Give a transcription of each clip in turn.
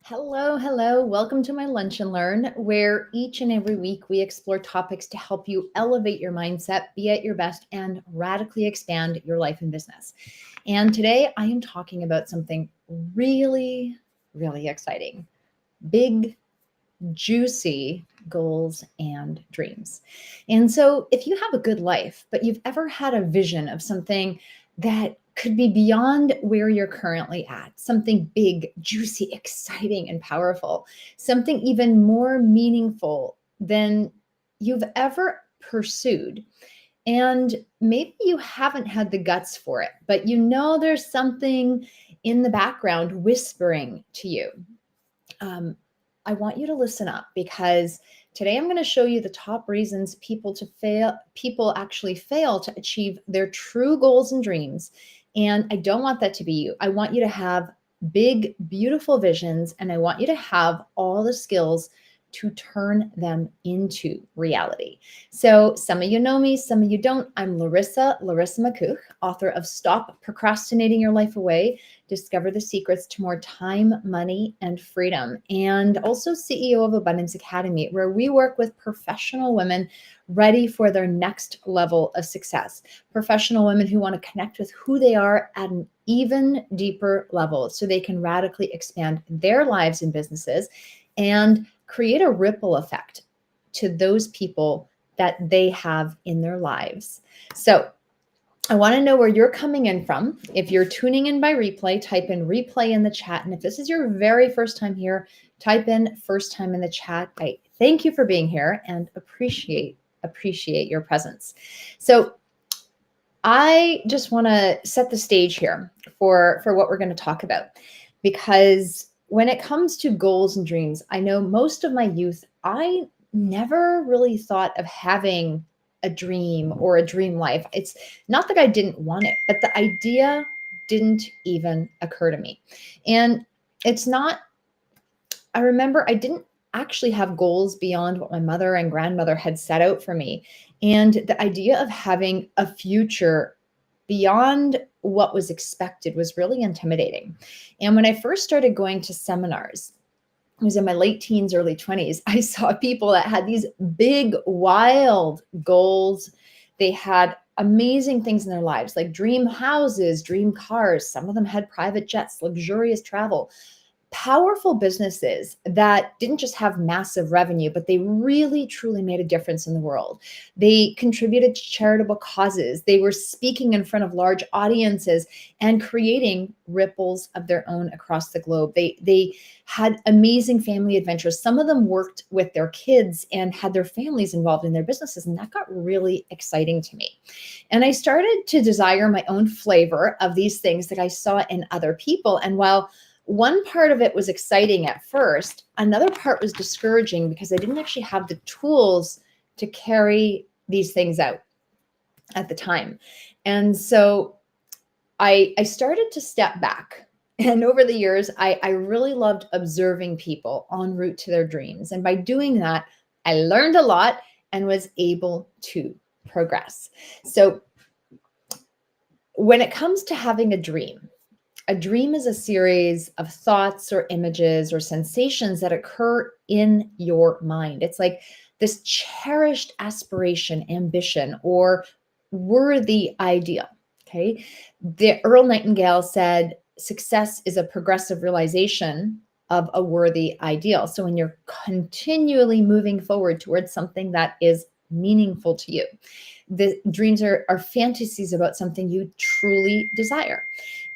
Hello, hello. Welcome to my Lunch and Learn, where each and every week we explore topics to help you elevate your mindset, be at your best, and radically expand your life and business. And today I am talking about something really, really exciting: big, juicy goals and dreams. And so, if you have a good life, but you've ever had a vision of something that could be beyond where you're currently at, something big, juicy, exciting, and powerful, something even more meaningful than you've ever pursued. And maybe you haven't had the guts for it, but you know there's something in the background whispering to you. Um, I want you to listen up because today I'm going to show you the top reasons people actually fail to achieve their true goals and dreams. And I don't want that to be you. I want you to have big, beautiful visions, and I want you to have all the skills to turn them into reality. So some of you know me, some of you don't. I'm Larisa McCooch, author of Stop Procrastinating Your Life Away, Discover the Secrets to More Time, Money, and Freedom, and also CEO of Abundance Academy, where we work with professional women ready for their next level of success. Professional women who want to connect with who they are at an even deeper level so they can radically expand their lives and businesses and create a ripple effect to those people that they have in their lives. So I want to know where you're coming in from. If you're tuning in by replay, type in replay in the chat. And if this is your very first time here, type in first time in the chat. I thank you for being here and appreciate your presence. So I just want to set the stage here for what we're going to talk about, because when it comes to goals and dreams, I know most of my youth, I never really thought of having a dream or a dream life. It's not that I didn't want it, but the idea didn't even occur to me. And it's not, I remember I didn't actually have goals beyond what my mother and grandmother had set out for me. And the idea of having a future beyond what was expected was really intimidating. And when I first started going to seminars, I was in my late teens, early 20s, I saw people that had these big, wild goals. They had amazing things in their lives, like dream houses, dream cars. Some of them had private jets, luxurious travel, powerful businesses that didn't just have massive revenue, but they really truly made a difference in the world. They contributed to charitable causes. They were speaking in front of large audiences and creating ripples of their own across the globe. They had amazing family adventures. Some of them worked with their kids and had their families involved in their businesses, and that got really exciting to me. And I started to desire my own flavor of these things that I saw in other people. And while one part of it was exciting at first, another part was discouraging because I didn't actually have the tools to carry these things out at the time. And so I started to step back. And over the years, I really loved observing people en route to their dreams. And by doing that, I learned a lot and was able to progress. So when it comes to having a dream is a series of thoughts or images or sensations that occur in your mind. It's like this cherished aspiration, ambition, or worthy ideal. Okay. The Earl Nightingale said, success is a progressive realization of a worthy ideal. So when you're continually moving forward towards something that is meaningful to you, the dreams are fantasies about something you truly desire.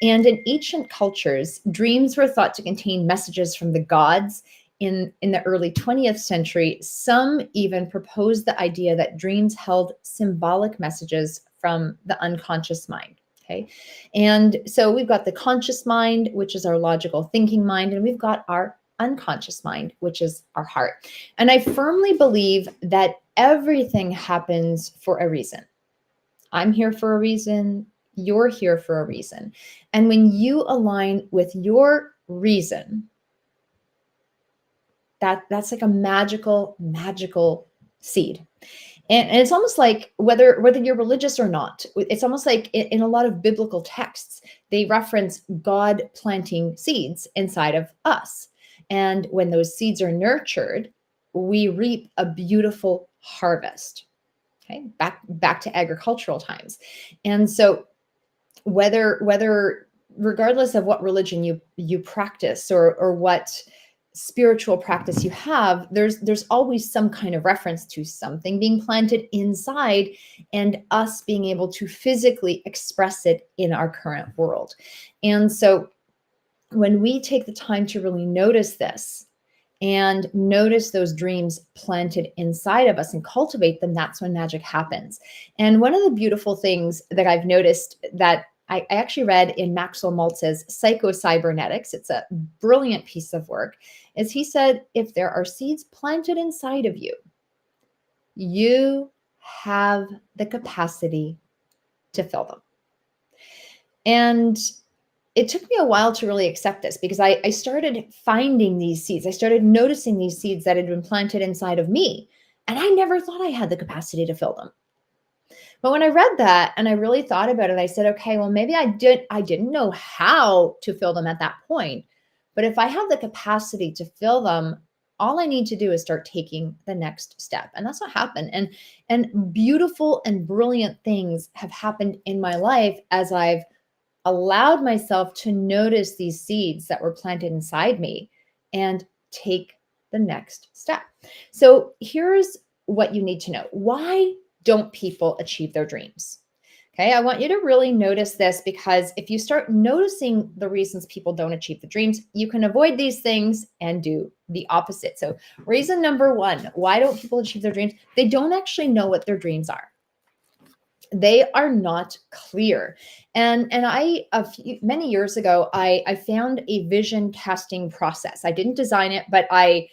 And in ancient cultures, dreams were thought to contain messages from the gods. In the early 20th century, some even proposed the idea that dreams held symbolic messages from the unconscious mind. Okay. And so we've got the conscious mind, which is our logical thinking mind, and we've got our unconscious mind, which is our heart. And I firmly believe that everything happens for a reason. I'm here for a reason. You're here for a reason. And when you align with your reason, that's like a magical seed. And it's almost like whether you're religious or not, it's almost like in a lot of biblical texts, they reference God planting seeds inside of us. And when those seeds are nurtured, we reap a beautiful harvest. Okay, back to agricultural times. And so whether regardless of what religion you practice or what spiritual practice you have, there's always some kind of reference to something being planted inside and us being able to physically express it in our current world. And so when we take the time to really notice this and notice those dreams planted inside of us and cultivate them, that's when magic happens. And one of the beautiful things that I've noticed that I actually read in Maxwell Maltz's Psycho-Cybernetics, it's a brilliant piece of work, is he said, if there are seeds planted inside of you, you have the capacity to fill them. And it took me a while to really accept this because I started finding these seeds. I started noticing these seeds that had been planted inside of me. And I never thought I had the capacity to fill them. But when I read that and I really thought about it, I said, okay, well, maybe I didn't know how to fill them at that point. But if I have the capacity to fill them, all I need to do is start taking the next step. And that's what happened. And beautiful and brilliant things have happened in my life as I've allowed myself to notice these seeds that were planted inside me and take the next step. So here's what you need to know. Why don't people achieve their dreams? Okay, I want you to really notice this because if you start noticing the reasons people don't achieve the dreams, you can avoid these things and do the opposite. So reason number one, why don't people achieve their dreams? They don't actually know what their dreams are. They are not clear. And many years ago, I found a vision casting process. I didn't design it, but I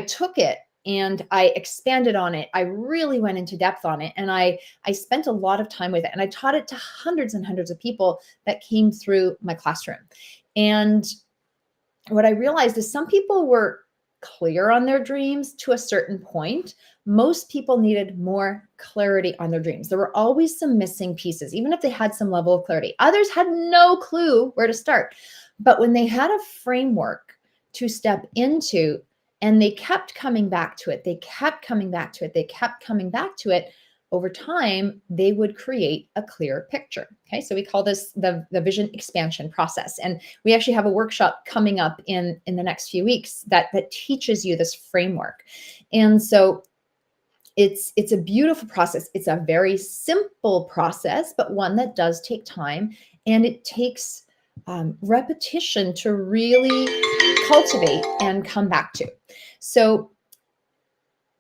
took it and I expanded on it. I really went into depth on it. And I spent a lot of time with it. And I taught it to hundreds and hundreds of people that came through my classroom. And what I realized is some people were clear on their dreams to a certain point. Most people needed more clarity on their dreams. There were always some missing pieces, even if they had some level of clarity. Others had no clue where to start. But when they had a framework to step into and they kept coming back to it, they kept coming back to it, they kept coming back to it, over time, they would create a clear picture. Okay, so we call this the vision expansion process. And we actually have a workshop coming up in the next few weeks that teaches you this framework. And so it's a beautiful process. It's a very simple process, but one that does take time. And it takes repetition to really cultivate and come back to. So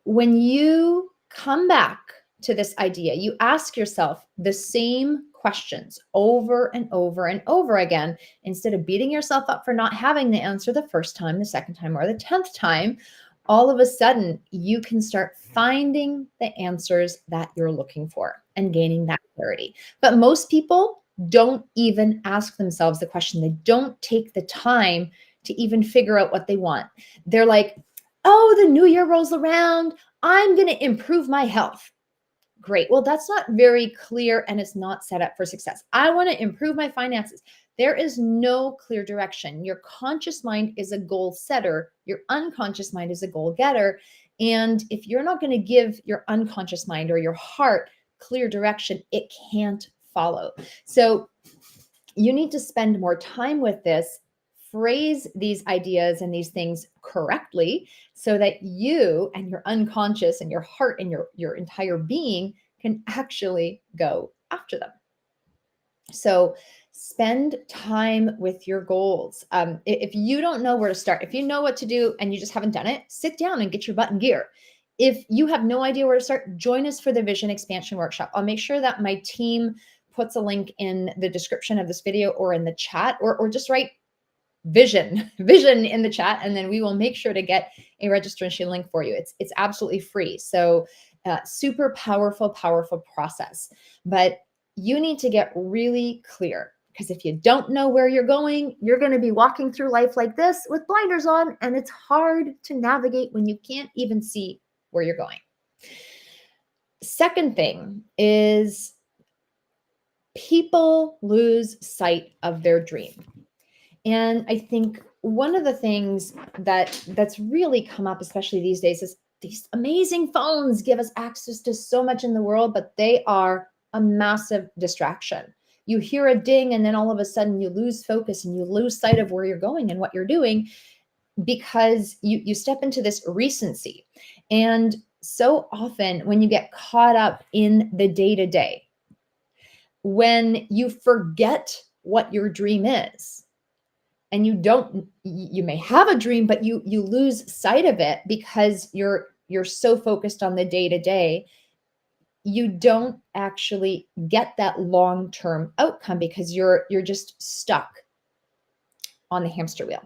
when you come back to this idea, you ask yourself the same questions over and over and over again, instead of beating yourself up for not having the answer the first time, the second time, or the 10th time. All of a sudden, you can start finding the answers that you're looking for and gaining that clarity. But most people don't even ask themselves the question. They don't take the time to even figure out what they want. They're like, oh, the new year rolls around. I'm going to improve my health. Great. Well, that's not very clear and it's not set up for success. I want to improve my finances. There is no clear direction. Your conscious mind is a goal setter. Your unconscious mind is a goal getter. And if you're not going to give your unconscious mind or your heart clear direction, it can't follow. So you need to spend more time with this, phrase these ideas and these things correctly so that you and your unconscious and your heart and your entire being can actually go after them. So spend time with your goals. If you don't know where to start, if you know what to do and you just haven't done it, sit down and get your butt in gear. If you have no idea where to start, join us for the Vision Expansion Workshop. I'll make sure that my team puts a link in the description of this video or in the chat, or just write vision in the chat, and then we will make sure to get a registration link for you. It's absolutely free. So super powerful process. But you need to get really clear, because if you don't know where you're going, you're going to be walking through life like this with blinders on, and it's hard to navigate when you can't even see where you're going. Second thing is people lose sight of their dream. And I think one of the things that's really come up, especially these days, is these amazing phones give us access to so much in the world, but they are a massive distraction. You hear a ding, and then all of a sudden you lose focus and you lose sight of where you're going and what you're doing, because you step into this recency. And so often when you get caught up in the day-to-day, when you forget what your dream is, and you may have a dream, but you lose sight of it because you're so focused on the day-to-day, you don't actually get that long-term outcome because you're just stuck on the hamster wheel.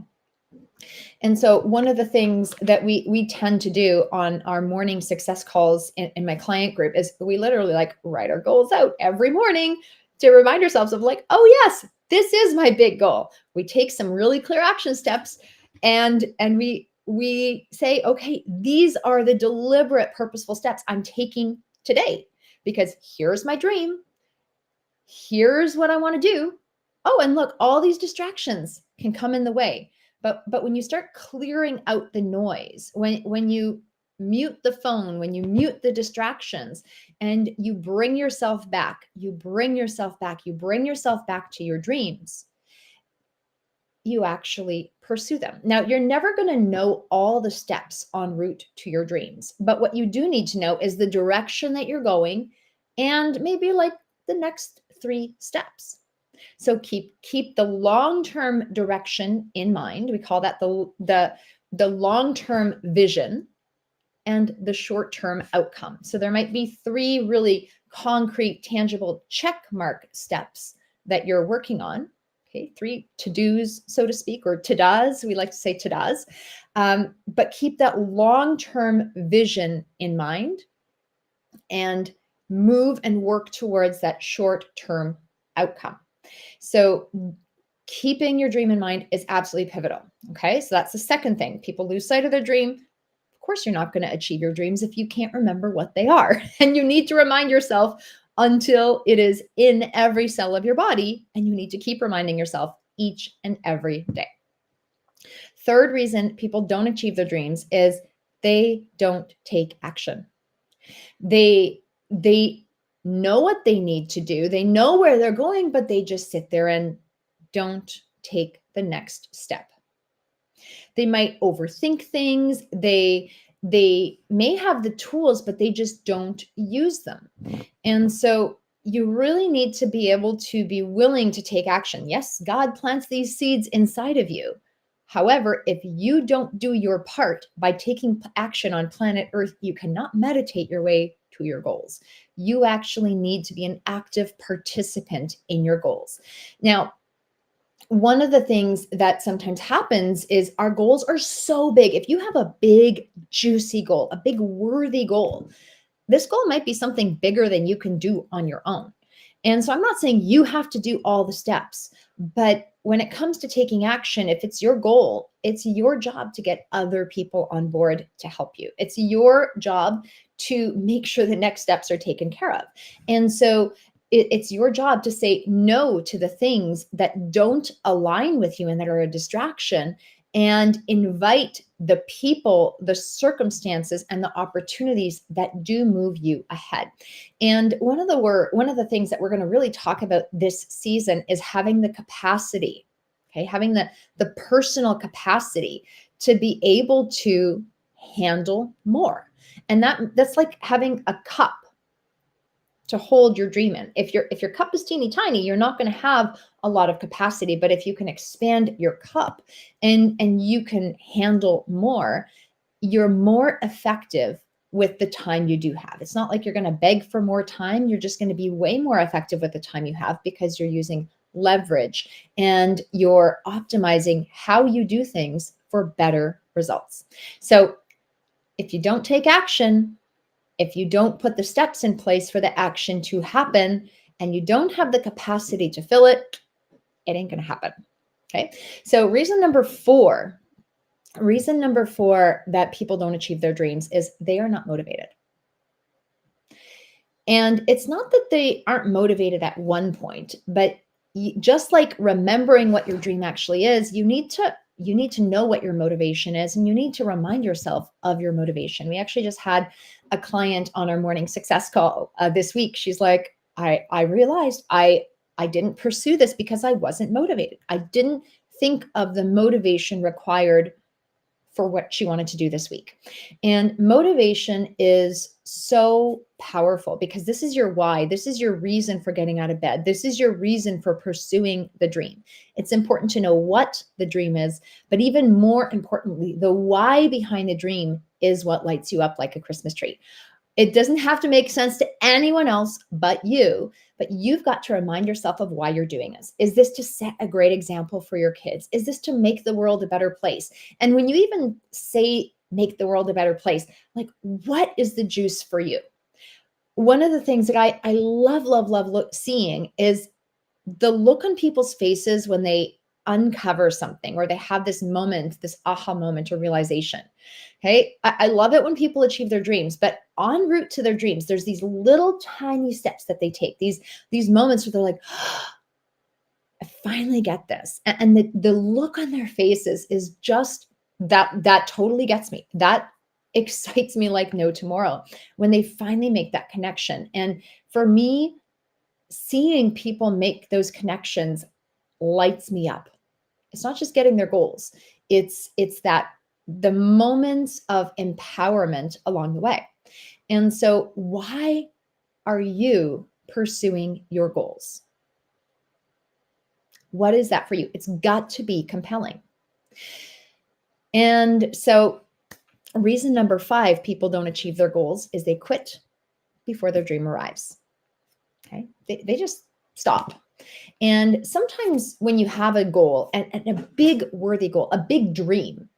And so one of the things that we tend to do on our morning success calls in my client group is we literally like write our goals out every morning to remind ourselves of like, oh yes, this is my big goal. We take some really clear action steps, and we say, okay, these are the deliberate, purposeful steps I'm taking today, because here's my dream. Here's what I want to do. Oh, and look, all these distractions can come in the way. But when you start clearing out the noise, when you mute the phone, when you mute the distractions, and you bring yourself back, you bring yourself back to your dreams, you actually pursue them. Now, you're never going to know all the steps en route to your dreams, but what you do need to know is the direction that you're going, and maybe like the next 3 steps. So keep the long-term direction in mind. We call that the long-term vision and the short-term outcome. So there might be 3 really concrete, tangible check mark steps that you're working on. Okay, 3 to-dos, so to speak, or to-dos. We like to say to-dos. But keep that long-term vision in mind and move and work towards that short-term outcome. So keeping your dream in mind is absolutely pivotal. Okay, so that's the second thing. People lose sight of their dream. Of course, you're not going to achieve your dreams if you can't remember what they are. And you need to remind yourself until it is in every cell of your body. And you need to keep reminding yourself each and every day. Third reason people don't achieve their dreams is they don't take action. They know what they need to do. They know where they're going, but they just sit there and don't take the next step. They might overthink things. They may have the tools, but they just don't use them. And so you really need to be able to be willing to take action. Yes, God plants these seeds inside of you. However, if you don't do your part by taking action on planet Earth, you cannot meditate your way to your goals. You actually need to be an active participant in your goals. Now, one of the things that sometimes happens is our goals are so big. If you have a big, juicy goal, a big, worthy goal, this goal might be something bigger than you can do on your own. And so I'm not saying you have to do all the steps, but when it comes to taking action, if it's your goal, it's your job to get other people on board to help you. It's your job to make sure the next steps are taken care of. And so it's your job to say no to the things that don't align with you and that are a distraction, and invite the people, the circumstances, and the opportunities that do move you ahead. And one of the things that we're going to really talk about this season is having the capacity, okay, having the personal capacity to be able to handle more. And that's like having a cup to hold your dream in. If your cup is teeny tiny, you're not going to have a lot of capacity. But if you can expand your cup and you can handle more, you're more effective with the time you do have. It's not like you're going to beg for more time. You're just going to be way more effective with the time you have because you're using leverage and you're optimizing how you do things for better results. So if you don't take action, if you don't put the steps in place for the action to happen, and you don't have the capacity to fill it, it ain't going to happen. Okay. So reason number four that people don't achieve their dreams is they are not motivated. And it's not that they aren't motivated at one point, but just like remembering what your dream actually is, you need to you need to know what your motivation is, and you need to remind yourself of your motivation. We actually just had a client on our morning success call this week. She's like, I realized I didn't pursue this because I wasn't motivated. I didn't think of the motivation required for what she wanted to do this week. And motivation is so powerful because this is your why. This is your reason for getting out of bed. This is your reason for pursuing the dream. It's important to know what the dream is, but even more importantly, the why behind the dream is what lights you up like a Christmas tree. It doesn't have to make sense to anyone else but you've got to remind yourself of why you're doing this. Is this to set a great example for your kids? Is this to make the world a better place? And when you even say make the world a better place, like what is the juice for you? One of the things that I love seeing is the look on people's faces when they uncover something or they have this moment, this aha moment or realization. Okay. I love it when people achieve their dreams, but en route to their dreams, there's these little tiny steps that they take, these moments where they're like, I finally get this. And the look on their faces is just that totally gets me. That excites me like no tomorrow when they finally make that connection. And for me, seeing people make those connections lights me up. It's not just getting their goals. It's that the moments of empowerment along the way. And so why are you pursuing your goals? What is that for you? It's got to be compelling. And so reason number 5 people don't achieve their goals is they quit before their dream arrives. Okay. They just stop. And sometimes when you have a goal and a big worthy goal, a big dream,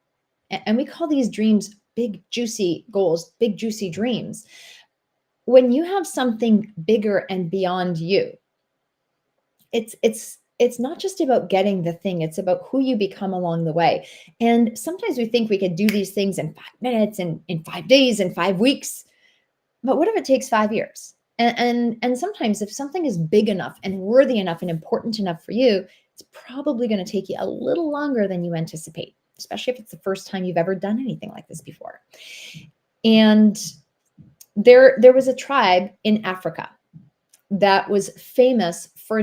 and we call these dreams big, juicy goals, big, juicy dreams. When you have something bigger and beyond you, it's not just about getting the thing, it's about who you become along the way. And sometimes we think we could do these things in 5 minutes and in 5 days and 5 weeks. But what if it takes 5 years? And sometimes if something is big enough and worthy enough and important enough for you, it's probably going to take you a little longer than you anticipate, especially if it's the first time you've ever done anything like this before. And there was a tribe in Africa that was famous for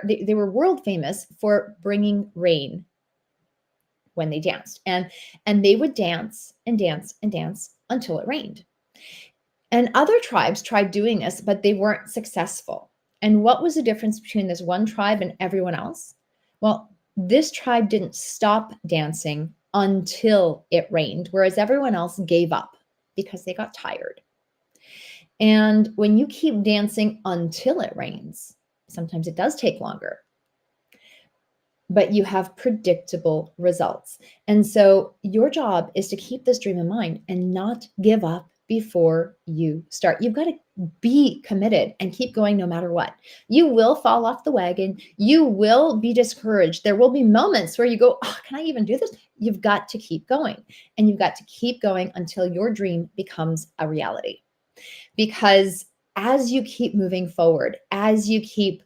they were world famous for bringing rain when they danced. And they would dance and dance and dance until it rained. And other tribes tried doing this, but they weren't successful. And what was the difference between this one tribe and everyone else? Well, this tribe didn't stop dancing until it rained, whereas everyone else gave up because they got tired. And when you keep dancing until it rains, sometimes it does take longer, but you have predictable results. And so your job is to keep this dream in mind and not give up before you start. You've got to be committed and keep going no matter what. You will fall off the wagon. You will be discouraged. There will be moments where you go, oh, can I even do this? You've got to keep going, and you've got to keep going until your dream becomes a reality. Because as you keep moving forward, as you keep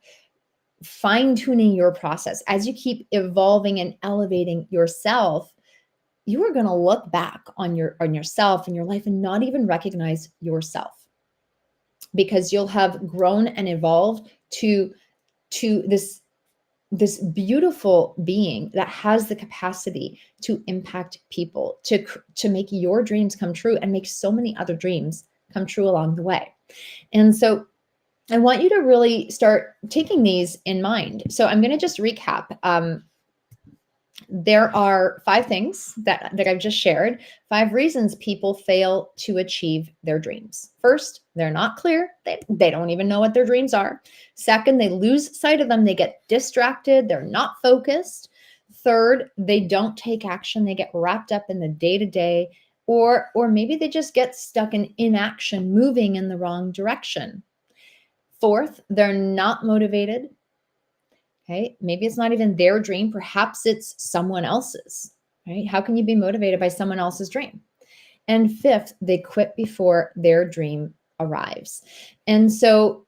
fine-tuning your process, as you keep evolving and elevating yourself, you are going to look back on yourself and your life and not even recognize yourself, because you'll have grown and evolved to this beautiful being that has the capacity to impact people, to make your dreams come true and make so many other dreams come true along the way. And so I want you to really start taking these in mind. So I'm going to just recap. There are 5 things that I've just shared, 5 reasons people fail to achieve their dreams. First, they're not clear. They don't even know what their dreams are. Second, they lose sight of them. They get distracted. They're not focused. Third, they don't take action. They get wrapped up in the day-to-day, or maybe they just get stuck in inaction, moving in the wrong direction. Fourth, they're not motivated. Okay, maybe it's not even their dream. Perhaps it's someone else's, right? How can you be motivated by someone else's dream? And fifth, they quit before their dream arrives. And so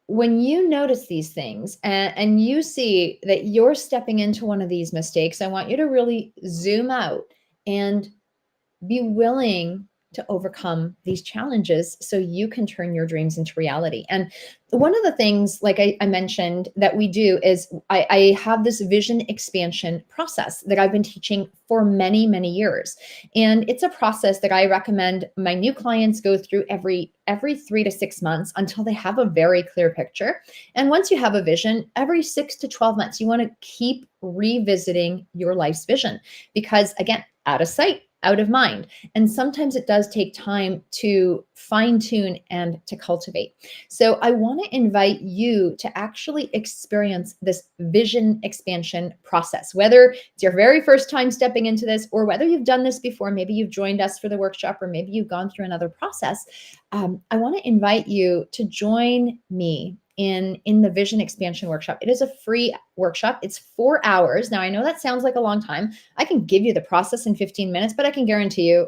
when you notice these things and you see that you're stepping into one of these mistakes, I want you to really zoom out and be willing to overcome these challenges so you can turn your dreams into reality. And one of the things, like I mentioned, that we do is I have this vision expansion process that I've been teaching for many, many years. And it's a process that I recommend my new clients go through every 3 to 6 months until they have a very clear picture. And once you have a vision, every 6 to 12 months, you want to keep revisiting your life's vision because, again, out of sight, out of mind. And sometimes it does take time to fine tune and to cultivate. So I want to invite you to actually experience this vision expansion process, whether it's your very first time stepping into this or whether you've done this before, maybe you've joined us for the workshop or maybe you've gone through another process. I want to invite you to join me in the vision expansion workshop. It is a free workshop. It's 4 hours. Now, I know that sounds like a long time. I can give you the process in 15 minutes, but I can guarantee you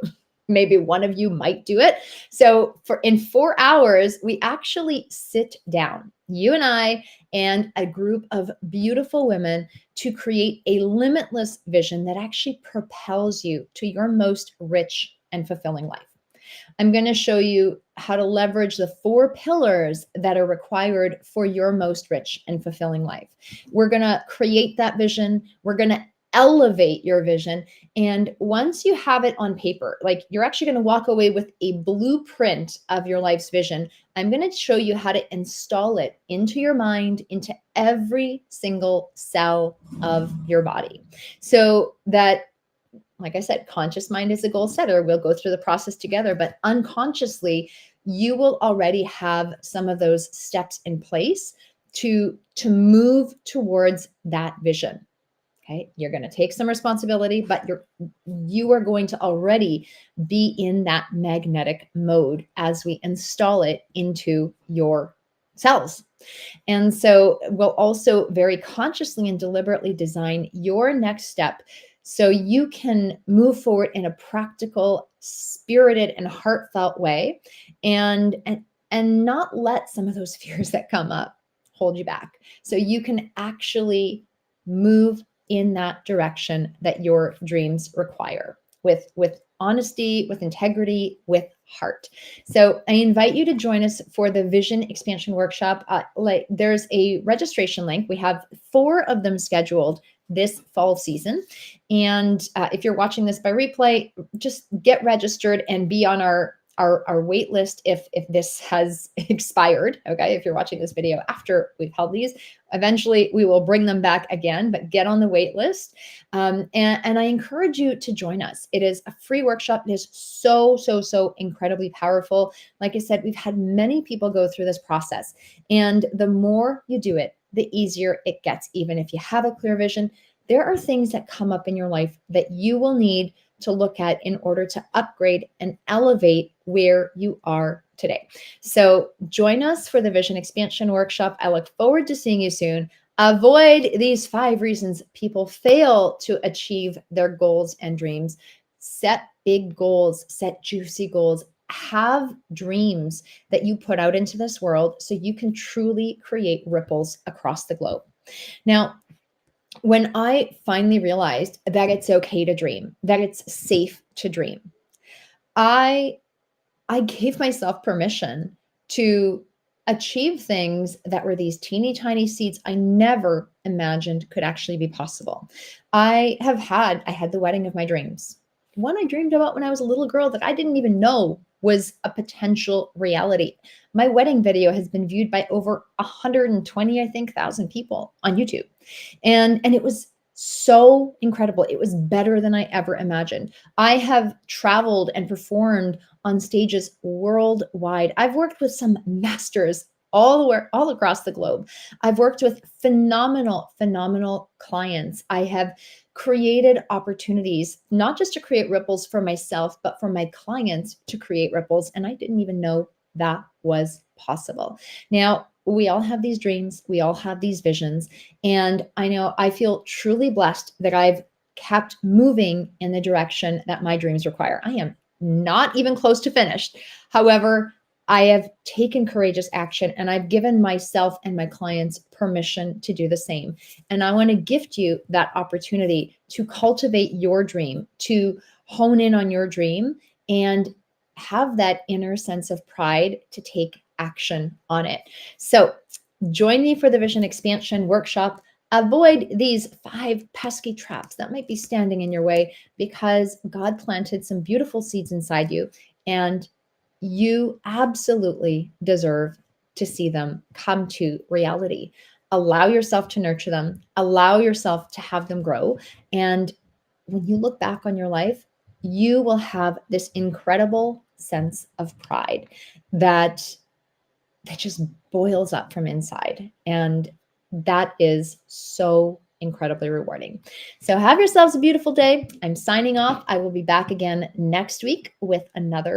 maybe one of you might do it. So in 4 hours, we actually sit down, you and I, and a group of beautiful women to create a limitless vision that actually propels you to your most rich and fulfilling life. I'm going to show you how to leverage the 4 pillars that are required for your most rich and fulfilling life. We're going to create that vision. We're going to elevate your vision. And once you have it on paper, like you're actually going to walk away with a blueprint of your life's vision, I'm going to show you how to install it into your mind, into every single cell of your body. So that, like I said, conscious mind is a goal setter. We'll go through the process together, but unconsciously, you will already have some of those steps in place to move towards that vision. Okay. You're going to take some responsibility, but you are going to already be in that magnetic mode as we install it into your cells. And so we'll also very consciously and deliberately design your next step so you can move forward in a practical, spirited, and heartfelt way and not let some of those fears that come up hold you back. So you can actually move in that direction that your dreams require with honesty, with integrity, with heart. So I invite you to join us for the Vision Expansion Workshop. There's a registration link. We have 4 of them scheduled this fall season. And if you're watching this by replay, just get registered and be on our wait list if this has expired. Okay, if you're watching this video after we've held these, eventually we will bring them back again, but get on the wait list. And I encourage you to join us. It is a free workshop. It is so incredibly powerful. Like I said, we've had many people go through this process, and the more you do it, the easier it gets. Even if you have a clear vision, there are things that come up in your life that you will need to look at in order to upgrade and elevate where you are today. So join us for the Vision Expansion Workshop. I look forward to seeing you soon. Avoid these 5 reasons people fail to achieve their goals and dreams. Set big goals, set juicy goals, have dreams that you put out into this world so you can truly create ripples across the globe. Now, when I finally realized that it's okay to dream, that it's safe to dream, I gave myself permission to achieve things that were these teeny tiny seeds I never imagined could actually be possible. I had the wedding of my dreams. One I dreamed about when I was a little girl that I didn't even know was a potential reality. My wedding video has been viewed by over 120, I think, 1,000 people on YouTube. And it was so incredible. It was better than I ever imagined. I have traveled and performed on stages worldwide. I've worked with some masters all across the globe. I've worked with phenomenal clients. I have created opportunities, not just to create ripples for myself, but for my clients to create ripples. And I didn't even know that was possible. Now, we all have these dreams. We all have these visions. And I know I feel truly blessed that I've kept moving in the direction that my dreams require. I am not even close to finished. However, I have taken courageous action and I've given myself and my clients permission to do the same. And I want to gift you that opportunity to cultivate your dream, to hone in on your dream and have that inner sense of pride to take action on it. So, join me for the Vision Expansion Workshop. Avoid these 5 pesky traps that might be standing in your way because God planted some beautiful seeds inside you. And you absolutely deserve to see them come to reality. Allow yourself to nurture them, allow yourself to have them grow. And when you look back on your life, you will have this incredible sense of pride that just boils up from inside. And that is so incredibly rewarding. So have yourselves a beautiful day. I'm signing off. I will be back again next week with another